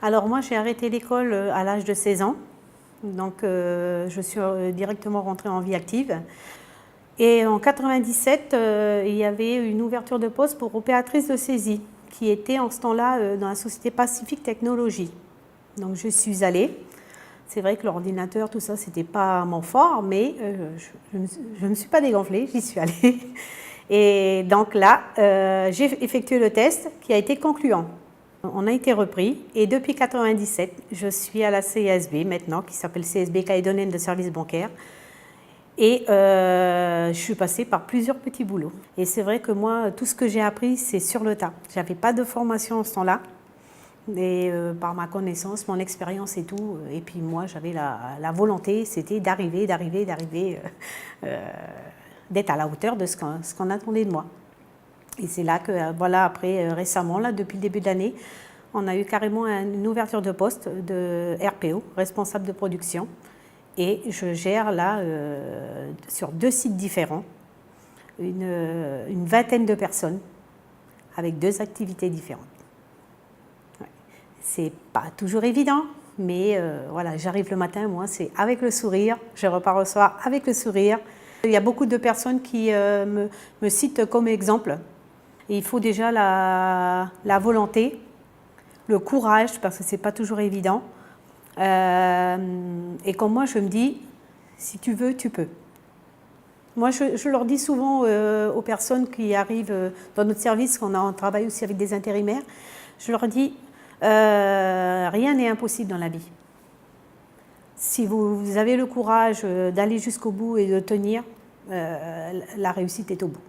Alors moi j'ai arrêté l'école à l'âge de 16 ans, donc je suis directement rentrée en vie active. Et en 97, il y avait une ouverture de poste pour opératrice de saisie, qui était en ce temps-là dans la société Pacific Technologies. Donc je suis allée. C'est vrai que l'ordinateur, tout ça, c'était pas mon fort, mais je ne me suis pas dégonflée, j'y suis allée. Et donc là, j'ai effectué le test qui a été concluant. On a été repris et depuis 97, je suis à la CSB maintenant, qui s'appelle CSB Calédonienne de services bancaires. Et je suis passée par plusieurs petits boulots. Et c'est vrai que moi, tout ce que j'ai appris, c'est sur le tas. Je n'avais pas de formation en ce temps-là. Et par ma connaissance, mon expérience et tout. Et puis moi, j'avais la volonté, c'était d'arriver, d'être à la hauteur de ce qu'on attendait de moi. Et c'est là que, voilà, après, récemment, là, depuis le début de l'année, on a eu carrément une ouverture de poste de RPO, responsable de production. Et je gère là, sur 2 sites différents, une vingtaine de personnes avec 2 activités différentes. Ouais. C'est pas toujours évident, mais voilà, j'arrive le matin, moi, c'est avec le sourire, je repars au soir avec le sourire. Il y a beaucoup de personnes qui me citent comme exemple. Et il faut déjà la volonté, le courage, parce que c'est pas toujours évident. Et comme moi, je me dis, si tu veux, tu peux. Moi, je leur dis souvent aux personnes qui arrivent dans notre service, on travaille aussi avec des intérimaires, je leur dis, rien n'est impossible dans la vie. Si vous avez le courage d'aller jusqu'au bout et de tenir, la réussite est au bout.